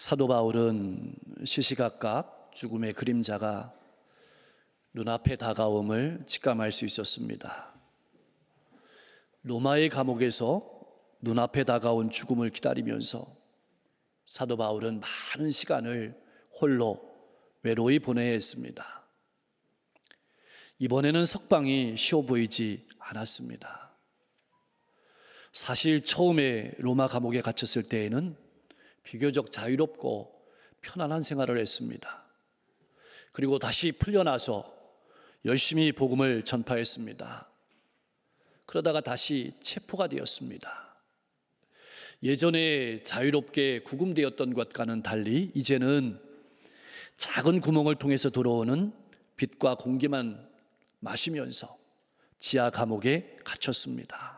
사도 바울은 시시각각 죽음의 그림자가 눈앞에 다가옴을 직감할 수 있었습니다. 로마의 감옥에서 눈앞에 다가온 죽음을 기다리면서 사도 바울은 많은 시간을 홀로 외로이 보내야 했습니다. 이번에는 석방이 쉬워 보이지 않았습니다. 사실 처음에 로마 감옥에 갇혔을 때에는 비교적 자유롭고 편안한 생활을 했습니다. 그리고 다시 풀려나서 열심히 복음을 전파했습니다. 그러다가 다시 체포가 되었습니다. 예전에 자유롭게 구금되었던 것과는 달리 이제는 작은 구멍을 통해서 들어오는 빛과 공기만 마시면서 지하 감옥에 갇혔습니다.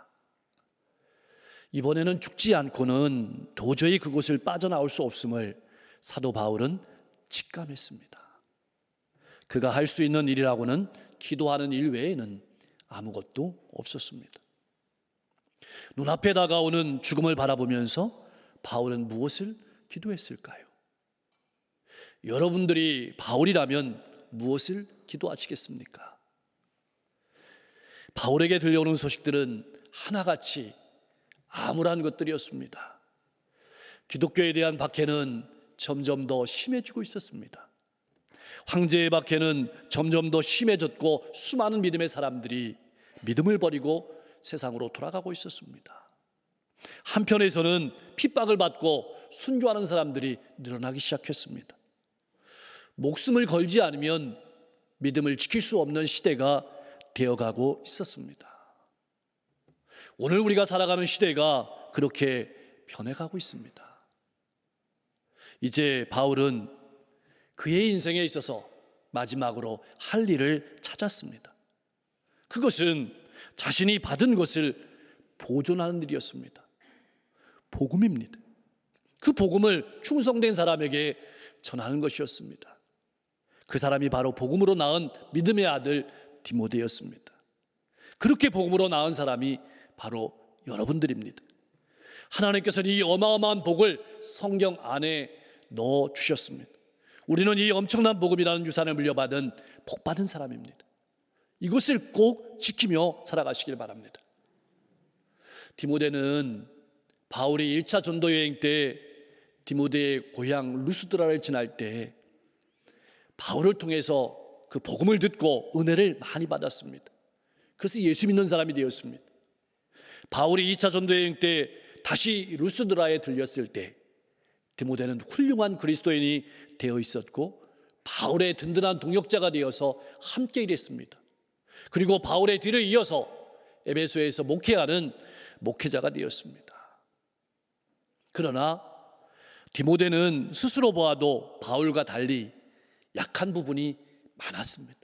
이번에는 죽지 않고는 도저히 그곳을 빠져나올 수 없음을 사도 바울은 직감했습니다. 그가 할 수 있는 일이라고는 기도하는 일 외에는 아무것도 없었습니다. 눈앞에 다가오는 죽음을 바라보면서 바울은 무엇을 기도했을까요? 여러분들이 바울이라면 무엇을 기도하시겠습니까? 바울에게 들려오는 소식들은 하나같이 암울한 것들이었습니다. 기독교에 대한 박해는 점점 더 심해지고 있었습니다. 황제의 박해는 점점 더 심해졌고 수많은 믿음의 사람들이 믿음을 버리고 세상으로 돌아가고 있었습니다. 한편에서는 핍박을 받고 순교하는 사람들이 늘어나기 시작했습니다. 목숨을 걸지 않으면 믿음을 지킬 수 없는 시대가 되어가고 있었습니다. 오늘 우리가 살아가는 시대가 그렇게 변해가고 있습니다. 이제 바울은 그의 인생에 있어서 마지막으로 할 일을 찾았습니다. 그것은 자신이 받은 것을 보존하는 일이었습니다. 복음입니다. 그 복음을 충성된 사람에게 전하는 것이었습니다. 그 사람이 바로 복음으로 낳은 믿음의 아들 디모데였습니다. 그렇게 복음으로 낳은 사람이 바로 여러분들입니다. 하나님께서는 이 어마어마한 복을 성경 안에 넣어 주셨습니다. 우리는 이 엄청난 복음이라는 유산을 물려받은 복받은 사람입니다. 이것을 꼭 지키며 살아가시길 바랍니다. 디모데는 바울이 1차 전도 여행 때 디모데의 고향 루스드라를 지날 때 바울을 통해서 그 복음을 듣고 은혜를 많이 받았습니다. 그래서 예수 믿는 사람이 되었습니다. 바울이 2차 전도 여행 때 다시 루스드라에 들렸을 때 디모데는 훌륭한 그리스도인이 되어 있었고 바울의 든든한 동역자가 되어서 함께 일했습니다. 그리고 바울의 뒤를 이어서 에베소에서 목회하는 목회자가 되었습니다. 그러나 디모데는 스스로 보아도 바울과 달리 약한 부분이 많았습니다.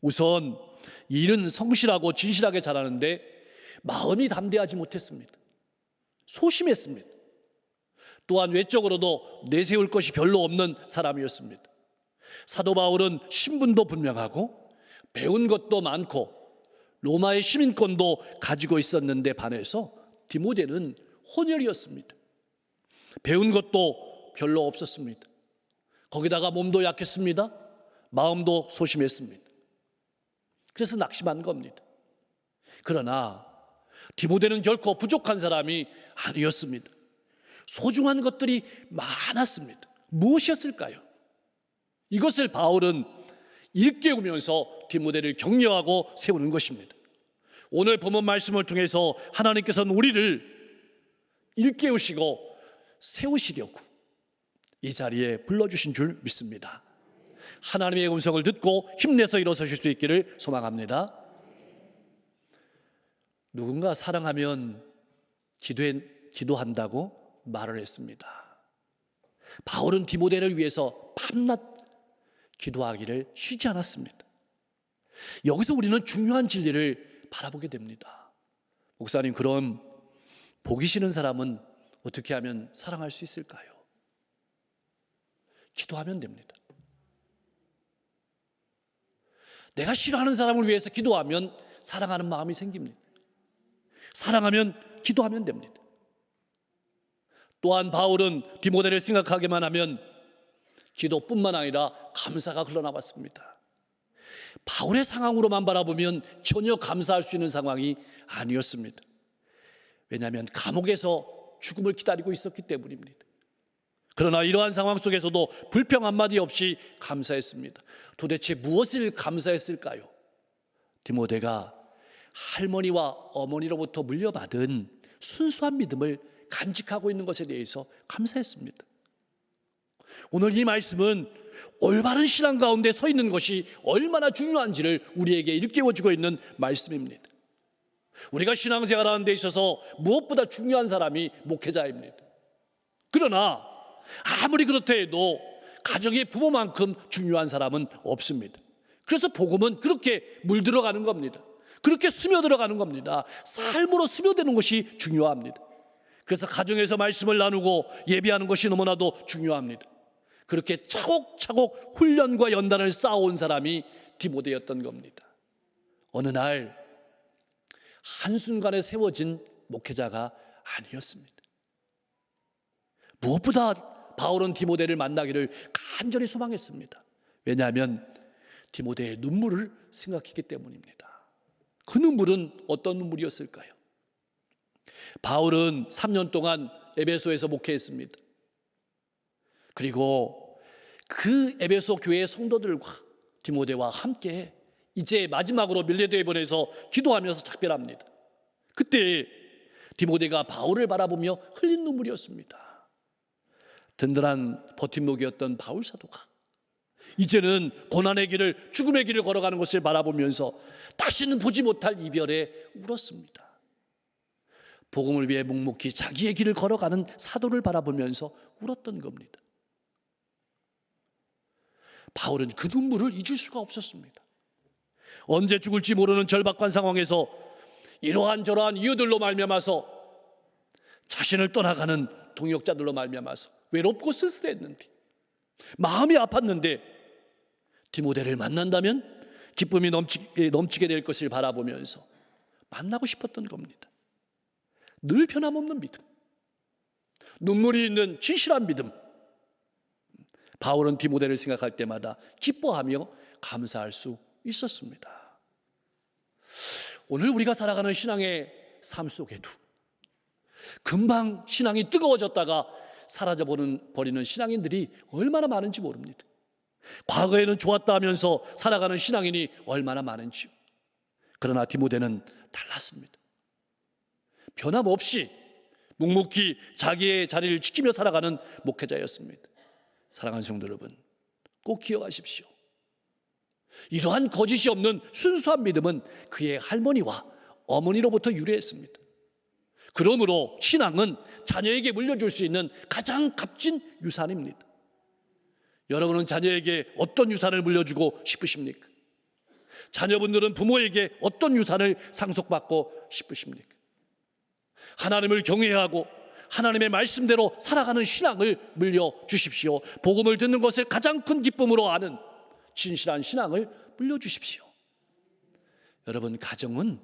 우선 일은 성실하고 진실하게 잘하는데 마음이 담대하지 못했습니다. 소심했습니다. 또한 외적으로도 내세울 것이 별로 없는 사람이었습니다. 사도 바울은 신분도 분명하고 배운 것도 많고 로마의 시민권도 가지고 있었는데 반해서 디모데는 혼혈이었습니다. 배운 것도 별로 없었습니다. 거기다가 몸도 약했습니다. 마음도 소심했습니다. 그래서 낙심한 겁니다. 그러나 디모데는 결코 부족한 사람이 아니었습니다. 소중한 것들이 많았습니다. 무엇이었을까요? 이것을 바울은 일깨우면서 디모데를 격려하고 세우는 것입니다. 오늘 본문 말씀을 통해서 하나님께서는 우리를 일깨우시고 세우시려고 이 자리에 불러주신 줄 믿습니다. 하나님의 음성을 듣고 힘내서 일어서실 수 있기를 소망합니다. 누군가 사랑하면 기도한다고 말을 했습니다. 바울은 디모데를 위해서 밤낮 기도하기를 쉬지 않았습니다. 여기서 우리는 중요한 진리를 바라보게 됩니다. 목사님, 그럼 보기 싫은 사람은 어떻게 하면 사랑할 수 있을까요? 기도하면 됩니다. 내가 싫어하는 사람을 위해서 기도하면 사랑하는 마음이 생깁니다. 사랑하면 기도하면 됩니다. 또한 바울은 디모데를 생각하기만 하면 기도뿐만 아니라 감사가 흘러나왔습니다. 바울의 상황으로만 바라보면 전혀 감사할 수 있는 상황이 아니었습니다. 왜냐하면 감옥에서 죽음을 기다리고 있었기 때문입니다. 그러나 이러한 상황 속에서도 불평 한마디 없이 감사했습니다. 도대체 무엇을 감사했을까요? 디모데가 할머니와 어머니로부터 물려받은 순수한 믿음을 간직하고 있는 것에 대해서 감사했습니다. 오늘 이 말씀은 올바른 신앙 가운데 서 있는 것이 얼마나 중요한지를 우리에게 일깨워주고 있는 말씀입니다. 우리가 신앙생활하는 데 있어서 무엇보다 중요한 사람이 목회자입니다. 그러나 아무리 그렇다 해도 가정의 부모만큼 중요한 사람은 없습니다. 그래서 복음은 그렇게 물들어가는 겁니다. 그렇게 스며들어가는 겁니다. 삶으로 스며드는 것이 중요합니다. 그래서 가정에서 말씀을 나누고 예배하는 것이 너무나도 중요합니다. 그렇게 차곡차곡 훈련과 연단을 쌓아온 사람이 디모데였던 겁니다. 어느 날 한순간에 세워진 목회자가 아니었습니다. 무엇보다 바울은 디모데를 만나기를 간절히 소망했습니다. 왜냐하면 디모데의 눈물을 생각했기 때문입니다. 그 눈물은 어떤 눈물이었을까요? 바울은 3년 동안 에베소에서 목회했습니다. 그리고 그 에베소 교회의 성도들과 디모데와 함께 이제 마지막으로 밀레도에 보내서 기도하면서 작별합니다. 그때 디모데가 바울을 바라보며 흘린 눈물이었습니다. 든든한 버팀목이었던 바울 사도가 이제는 고난의 길을, 죽음의 길을 걸어가는 것을 바라보면서 다시는 보지 못할 이별에 울었습니다. 복음을 위해 묵묵히 자기의 길을 걸어가는 사도를 바라보면서 울었던 겁니다. 바울은 그 눈물을 잊을 수가 없었습니다. 언제 죽을지 모르는 절박한 상황에서 이러한 저러한 이유들로 말미암아서 자신을 떠나가는 동역자들로 말미암아서 외롭고 쓸쓸했는데, 마음이 아팠는데 디모데를 만난다면 기쁨이 넘치게 될 것을 바라보면서 만나고 싶었던 겁니다. 늘 변함없는 믿음, 눈물이 있는 진실한 믿음. 바울은 디모데를 생각할 때마다 기뻐하며 감사할 수 있었습니다. 오늘 우리가 살아가는 신앙의 삶 속에도 금방 신앙이 뜨거워졌다가 사라져버리는 신앙인들이 얼마나 많은지 모릅니다. 과거에는 좋았다 하면서 살아가는 신앙인이 얼마나 많은지요. 그러나 디모데는 달랐습니다. 변함없이 묵묵히 자기의 자리를 지키며 살아가는 목회자였습니다. 사랑하는 성도 여러분, 꼭 기억하십시오. 이러한 거짓이 없는 순수한 믿음은 그의 할머니와 어머니로부터 유래했습니다. 그러므로 신앙은 자녀에게 물려줄 수 있는 가장 값진 유산입니다. 여러분은 자녀에게 어떤 유산을 물려주고 싶으십니까? 자녀분들은 부모에게 어떤 유산을 상속받고 싶으십니까? 하나님을 경외하고 하나님의 말씀대로 살아가는 신앙을 물려주십시오. 복음을 듣는 것을 가장 큰 기쁨으로 아는 진실한 신앙을 물려주십시오. 여러분, 가정은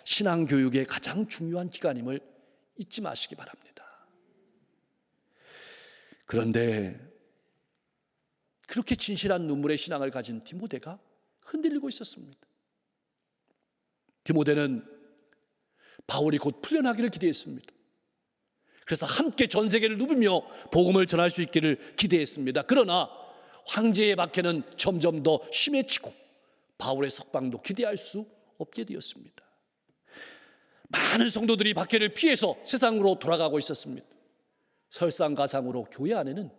신앙교육의 가장 중요한 기관임을 잊지 마시기 바랍니다. 그런데 그렇게 진실한 눈물의 신앙을 가진 디모데가 흔들리고 있었습니다. 디모데는 바울이 곧 풀려나기를 기대했습니다. 그래서 함께 전 세계를 누비며 복음을 전할 수 있기를 기대했습니다. 그러나 황제의 박해는 점점 더 심해지고 바울의 석방도 기대할 수 없게 되었습니다. 많은 성도들이 박해를 피해서 세상으로 돌아가고 있었습니다. 설상가상으로 교회 안에는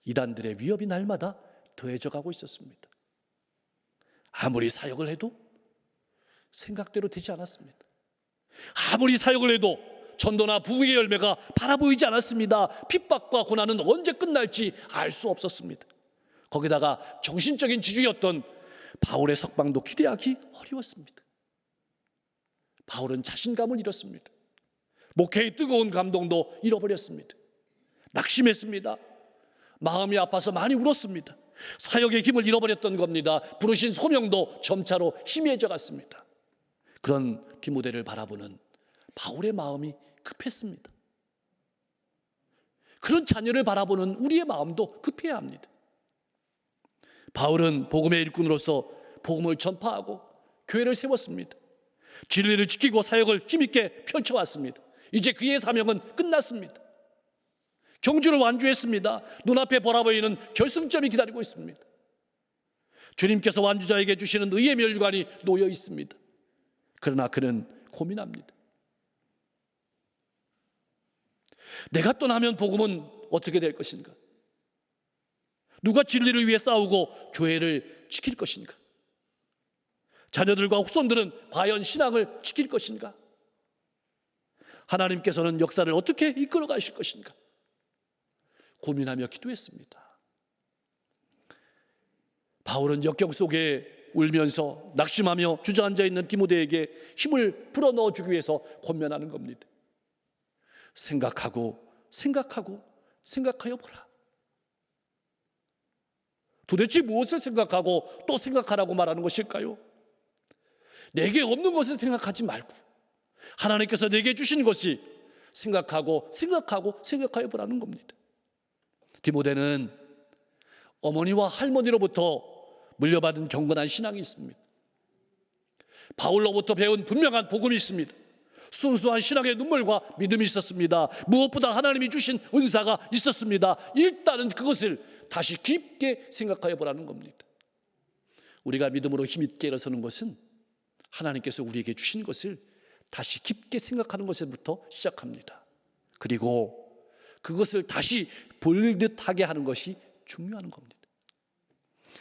이단들의 위협이 날마다 더해져 가고 있었습니다. 아무리 사역을 해도 생각대로 되지 않았습니다. 아무리 사역을 해도 전도나 부흥의 열매가 바라보이지 않았습니다. 핍박과 고난은 언제 끝날지 알 수 없었습니다. 거기다가 정신적인 지주였던 바울의 석방도 기대하기 어려웠습니다. 바울은 자신감을 잃었습니다. 목회의 뜨거운 감동도 잃어버렸습니다. 낙심했습니다. 마음이 아파서 많이 울었습니다. 사역의 힘을 잃어버렸던 겁니다. 부르신 소명도 점차로 희미해져 갔습니다. 그런 디모데를 바라보는 바울의 마음이 급했습니다. 그런 자녀를 바라보는 우리의 마음도 급해야 합니다. 바울은 복음의 일꾼으로서 복음을 전파하고 교회를 세웠습니다. 진리를 지키고 사역을 힘있게 펼쳐왔습니다. 이제 그의 사명은 끝났습니다. 경주를 완주했습니다. 눈앞에 보라보이는 결승점이 기다리고 있습니다. 주님께서 완주자에게 주시는 의의 멸관이 놓여 있습니다. 그러나 그는 고민합니다. 내가 떠나면 복음은 어떻게 될 것인가? 누가 진리를 위해 싸우고 교회를 지킬 것인가? 자녀들과 후손들은 과연 신앙을 지킬 것인가? 하나님께서는 역사를 어떻게 이끌어 가실 것인가? 고민하며 기도했습니다. 바울은 역경 속에 울면서 낙심하며 주저앉아 있는 디모데에게 힘을 불어넣어 주기 위해서 권면하는 겁니다. 생각하고 생각하여 보라. 도대체 무엇을 생각하고 또 생각하라고 말하는 것일까요? 내게 없는 것을 생각하지 말고 하나님께서 내게 주신 것이 생각하고 생각하여 보라는 겁니다. 디모데는 어머니와 할머니로부터 물려받은 경건한 신앙이 있습니다. 바울로부터 배운 분명한 복음이 있습니다. 순수한 신앙의 눈물과 믿음이 있었습니다. 무엇보다 하나님이 주신 은사가 있었습니다. 일단은 그것을 다시 깊게 생각하여 보라는 겁니다. 우리가 믿음으로 힘있게 일어서는 것은 하나님께서 우리에게 주신 것을 다시 깊게 생각하는 것에부터 시작합니다. 그리고 그것을 다시 볼 듯하게 하는 것이 중요한 겁니다.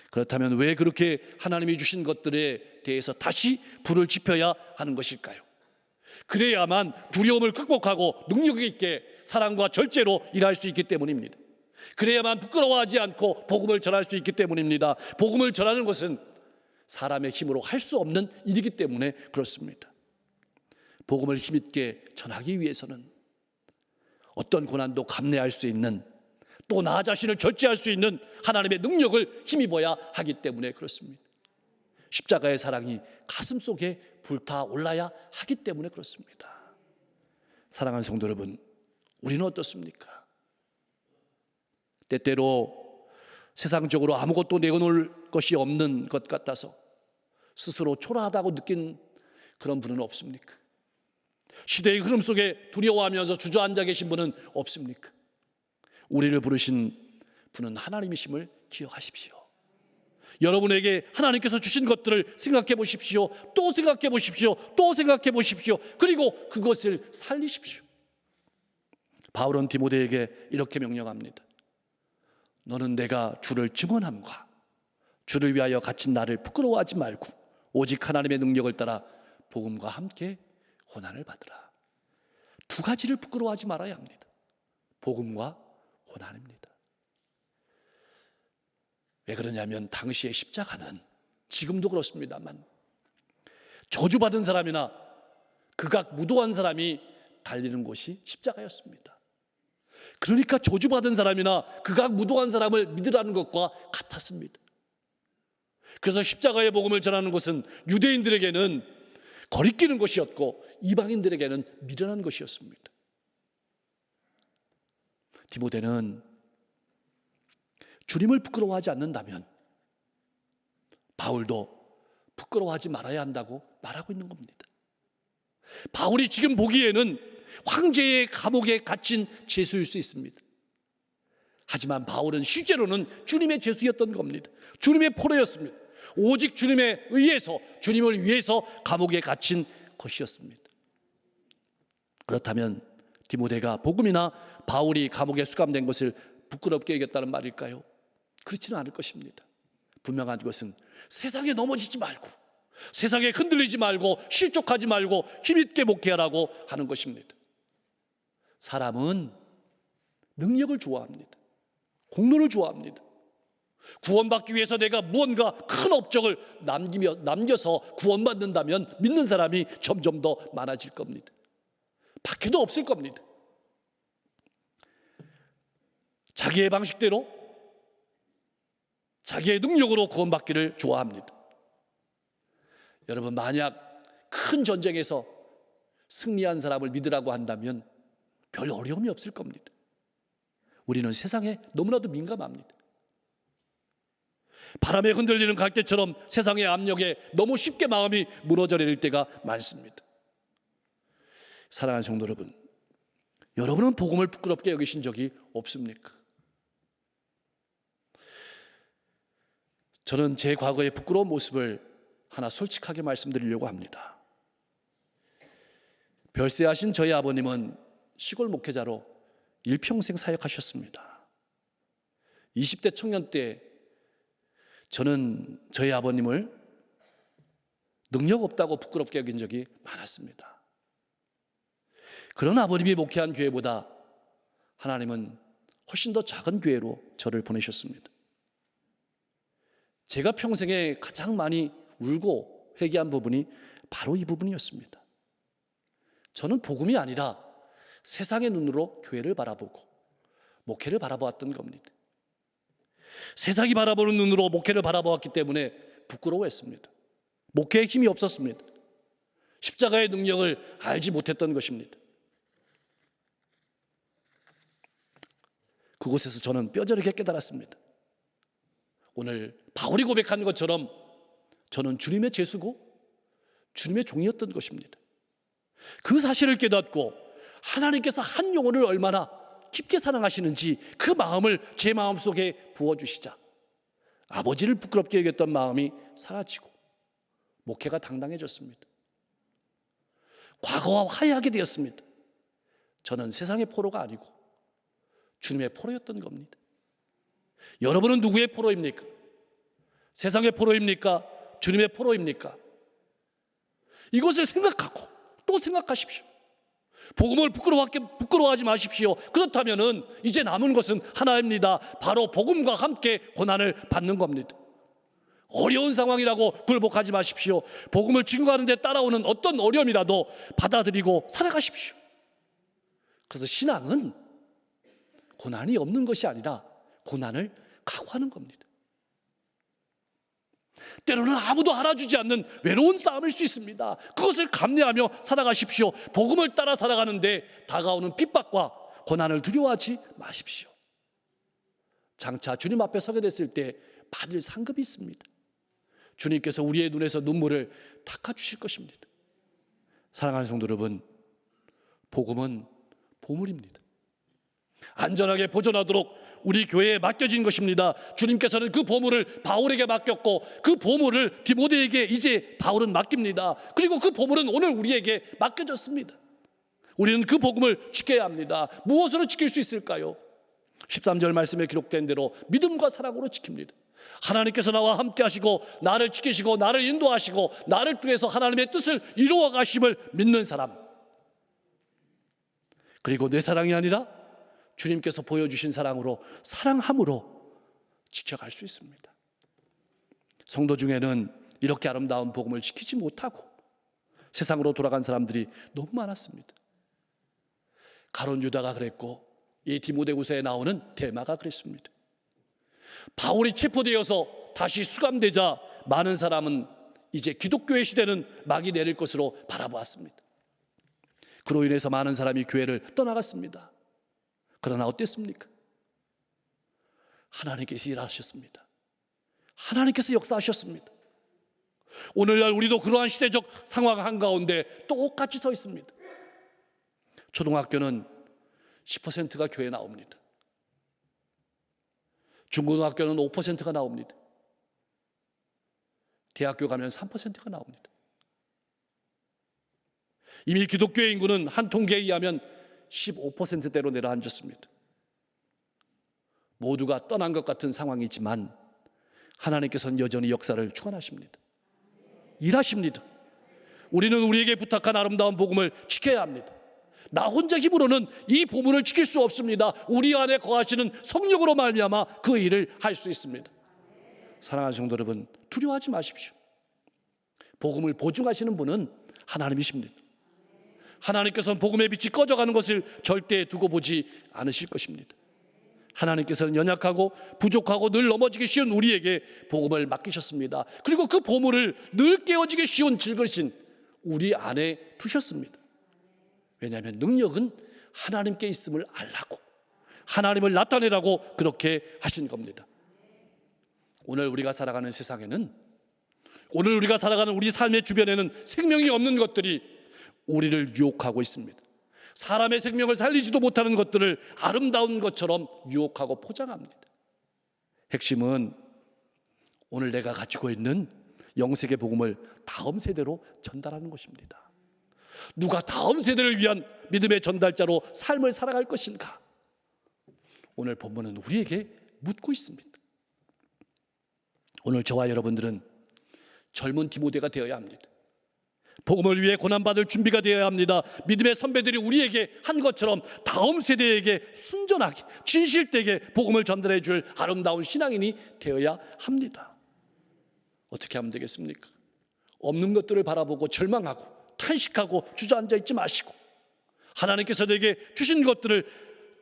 그렇다면 왜 그렇게 하나님이 주신 것들에 대해서 다시 불을 지펴야 하는 것일까요? 그래야만 두려움을 극복하고 능력 있게 사랑과 절제로 일할 수 있기 때문입니다. 그래야만 부끄러워하지 않고 복음을 전할 수 있기 때문입니다. 복음을 전하는 것은 사람의 힘으로 할 수 없는 일이기 때문에 그렇습니다. 복음을 힘있게 전하기 위해서는 어떤 고난도 감내할 수 있는, 또 나 자신을 절제할 수 있는 하나님의 능력을 힘입어야 하기 때문에 그렇습니다. 십자가의 사랑이 가슴 속에 불타올라야 하기 때문에 그렇습니다. 사랑하는 성도 여러분, 우리는 어떻습니까? 때때로 세상적으로 아무것도 내어놓을 것이 없는 것 같아서 스스로 초라하다고 느낀 그런 분은 없습니까? 시대의 흐름 속에 두려워하면서 주저앉아 계신 분은 없습니까? 우리를 부르신 분은 하나님이심을 기억하십시오. 여러분에게 하나님께서 주신 것들을 생각해 보십시오. 또 생각해 보십시오. 또 생각해 보십시오. 그리고 그것을 살리십시오. 바울은 디모데에게 이렇게 명령합니다. 너는 내가 주를 증언함과 주를 위하여 갇힌 나를 부끄러워하지 말고 오직 하나님의 능력을 따라 복음과 함께 고난을 받으라. 두 가지를 부끄러워하지 말아야 합니다. 복음과 고난입니다. 왜 그러냐면 당시의 십자가는 지금도 그렇습니다만 저주받은 사람이나 극악 무도한 사람이 달리는 곳이 십자가였습니다. 그러니까 저주받은 사람이나 극악 무도한 사람을 믿으라는 것과 같았습니다. 그래서 십자가의 복음을 전하는 것은 유대인들에게는 거리끼는 것이었고 이방인들에게는 미련한 것이었습니다. 디모데는 주님을 부끄러워하지 않는다면 바울도 부끄러워하지 말아야 한다고 말하고 있는 겁니다. 바울이 지금 보기에는 황제의 감옥에 갇힌 죄수일 수 있습니다. 하지만 바울은 실제로는 주님의 죄수였던 겁니다. 주님의 포로였습니다. 오직 주님에 의해서, 주님을 위해서 감옥에 갇힌 것이었습니다. 그렇다면 디모데가 복음이나 바울이 감옥에 수감된 것을 부끄럽게 여겼다는 말일까요? 그렇지는 않을 것입니다. 분명한 것은 세상에 넘어지지 말고, 세상에 흔들리지 말고, 실족하지 말고 힘있게 목회하라고 하는 것입니다. 사람은 능력을 좋아합니다. 공로를 좋아합니다. 구원받기 위해서 내가 무언가 큰 업적을 남겨서 구원받는다면 믿는 사람이 점점 더 많아질 겁니다. 밖에도 없을 겁니다. 자기의 방식대로 자기의 능력으로 구원받기를 좋아합니다. 여러분, 만약 큰 전쟁에서 승리한 사람을 믿으라고 한다면 별 어려움이 없을 겁니다. 우리는 세상에 너무나도 민감합니다. 바람에 흔들리는 갈대처럼 세상의 압력에 너무 쉽게 마음이 무너져 내릴 때가 많습니다. 사랑하는 성도 여러분, 여러분은 복음을 부끄럽게 여기신 적이 없습니까? 저는 제 과거의 부끄러운 모습을 하나 솔직하게 말씀드리려고 합니다. 별세하신 저희 아버님은 시골 목회자로 일평생 사역하셨습니다. 20대 청년 때 저는 저희 아버님을 능력 없다고 부끄럽게 여긴 적이 많았습니다. 그런 아버님이 목회한 교회보다 하나님은 훨씬 더 작은 교회로 저를 보내셨습니다. 제가 평생에 가장 많이 울고 회개한 부분이 바로 이 부분이었습니다. 저는 복음이 아니라 세상의 눈으로 교회를 바라보고 목회를 바라보았던 겁니다. 세상이 바라보는 눈으로 목회를 바라보았기 때문에 부끄러워했습니다. 목회에 힘이 없었습니다. 십자가의 능력을 알지 못했던 것입니다. 그곳에서 저는 뼈저리게 깨달았습니다. 오늘 바울이 고백한 것처럼 저는 주님의 제수고 주님의 종이었던 것입니다. 그 사실을 깨닫고 하나님께서 한 영혼을 얼마나 깊게 사랑하시는지 그 마음을 제 마음속에 부어주시자 아버지를 부끄럽게 여겼던 마음이 사라지고 목회가 당당해졌습니다. 과거와 화해하게 되었습니다. 저는 세상의 포로가 아니고 주님의 포로였던 겁니다. 여러분은 누구의 포로입니까? 세상의 포로입니까? 주님의 포로입니까? 이것을 생각하고 또 생각하십시오. 복음을 부끄러워하지 마십시오. 그렇다면은 이제 남은 것은 하나입니다. 바로 복음과 함께 고난을 받는 겁니다. 어려운 상황이라고 굴복하지 마십시오. 복음을 증거하는 데 따라오는 어떤 어려움이라도 받아들이고 살아가십시오. 그래서 신앙은 고난이 없는 것이 아니라 고난을 각오하는 겁니다. 때로는 아무도 알아주지 않는 외로운 싸움일 수 있습니다. 그것을 감내하며 살아가십시오. 복음을 따라 살아가는데 다가오는 핍박과 고난을 두려워하지 마십시오. 장차 주님 앞에 서게 됐을 때 받을 상급이 있습니다. 주님께서 우리의 눈에서 눈물을 닦아주실 것입니다. 사랑하는 성도 여러분, 복음은 보물입니다. 안전하게 보존하도록 우리 교회에 맡겨진 것입니다. 주님께서는 그 보물을 바울에게 맡겼고 그 보물을 디모데에게 이제 바울은 맡깁니다. 그리고 그 보물은 오늘 우리에게 맡겨졌습니다. 우리는 그 복음을 지켜야 합니다. 무엇으로 지킬 수 있을까요? 13절 말씀에 기록된 대로 믿음과 사랑으로 지킵니다. 하나님께서 나와 함께 하시고 나를 지키시고 나를 인도하시고 나를 통해서 하나님의 뜻을 이루어 가심을 믿는 사람, 그리고 내 사랑이 아니라 주님께서 보여주신 사랑으로 사랑함으로 지켜갈 수 있습니다. 성도 중에는 이렇게 아름다운 복음을 지키지 못하고 세상으로 돌아간 사람들이 너무 많았습니다. 가룟 유다가 그랬고 이 디모데후서에 나오는 데마가 그랬습니다. 바울이 체포되어서 다시 수감되자 많은 사람은 이제 기독교의 시대는 막이 내릴 것으로 바라보았습니다. 그로 인해서 많은 사람이 교회를 떠나갔습니다. 그러나 어땠습니까? 하나님께서 일하셨습니다. 하나님께서 역사하셨습니다. 오늘날 우리도 그러한 시대적 상황 한가운데 똑같이 서 있습니다. 초등학교는 10%가 교회에 나옵니다. 중고등학교는 5%가 나옵니다. 대학교 가면 3%가 나옵니다. 이미 기독교의 인구는 한 통계에 의하면 15%대로 내려앉았습니다. 모두가 떠난 것 같은 상황이지만 하나님께서는 여전히 역사를 주관하십니다. 일하십니다. 우리는 우리에게 부탁한 아름다운 복음을 지켜야 합니다. 나 혼자 힘으로는 이 복음을 지킬 수 없습니다. 우리 안에 거하시는 성령으로 말미암아 그 일을 할 수 있습니다. 사랑하는 성도 여러분, 두려워하지 마십시오. 복음을 보증하시는 분은 하나님이십니다. 하나님께서는 복음의 빛이 꺼져가는 것을 절대 두고 보지 않으실 것입니다. 하나님께서는 연약하고 부족하고 늘 넘어지기 쉬운 우리에게 복음을 맡기셨습니다. 그리고 그 보물을 늘 깨어지기 쉬운 질그릇인 우리 안에 두셨습니다. 왜냐하면 능력은 하나님께 있음을 알라고, 하나님을 나타내라고 그렇게 하신 겁니다. 오늘 우리가 살아가는 세상에는, 오늘 우리가 살아가는 우리 삶의 주변에는 생명이 없는 것들이 우리를 유혹하고 있습니다. 사람의 생명을 살리지도 못하는 것들을 아름다운 것처럼 유혹하고 포장합니다. 핵심은 오늘 내가 가지고 있는 영생의 복음을 다음 세대로 전달하는 것입니다. 누가 다음 세대를 위한 믿음의 전달자로 삶을 살아갈 것인가? 오늘 본문은 우리에게 묻고 있습니다. 오늘 저와 여러분들은 젊은 디모데가 되어야 합니다. 복음을 위해 고난받을 준비가 되어야 합니다. 믿음의 선배들이 우리에게 한 것처럼 다음 세대에게 순전하게 진실되게 복음을 전달해 줄 아름다운 신앙인이 되어야 합니다. 어떻게 하면 되겠습니까? 없는 것들을 바라보고 절망하고 탄식하고 주저앉아 있지 마시고 하나님께서 내게 주신 것들을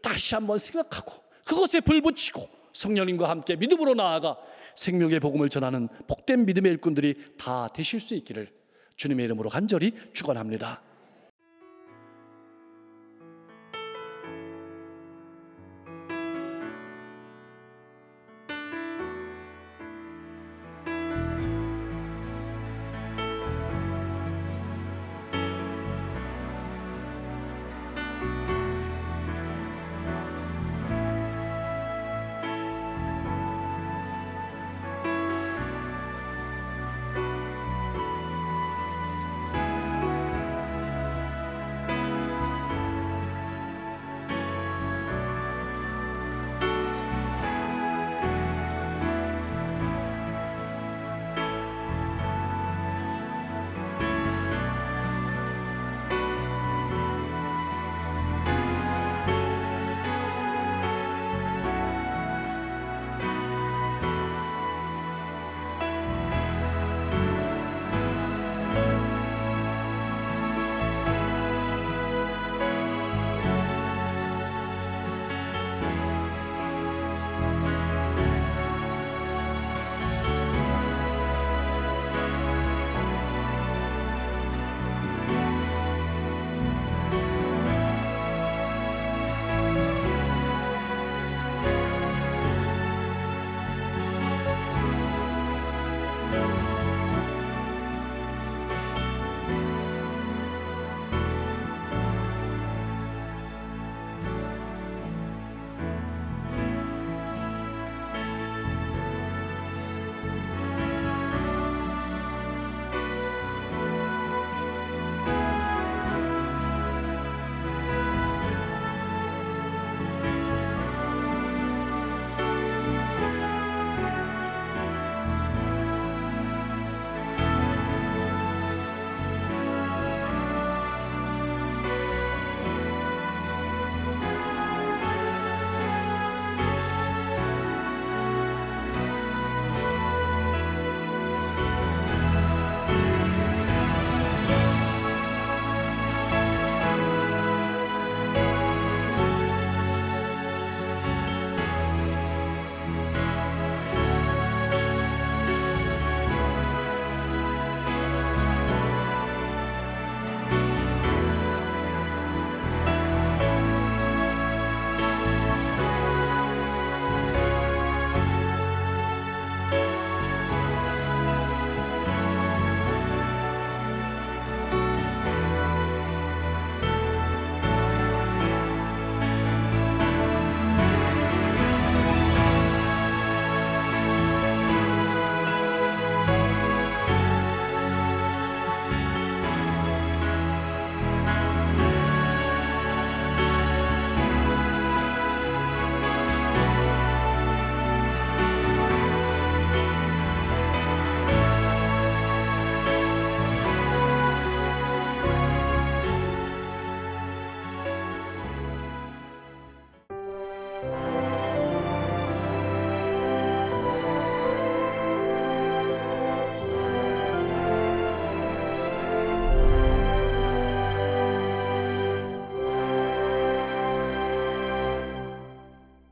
다시 한번 생각하고 그것에 불 붙이고 성령님과 함께 믿음으로 나아가 생명의 복음을 전하는 복된 믿음의 일꾼들이 다 되실 수 있기를 주님의 이름으로 간절히 축원합니다.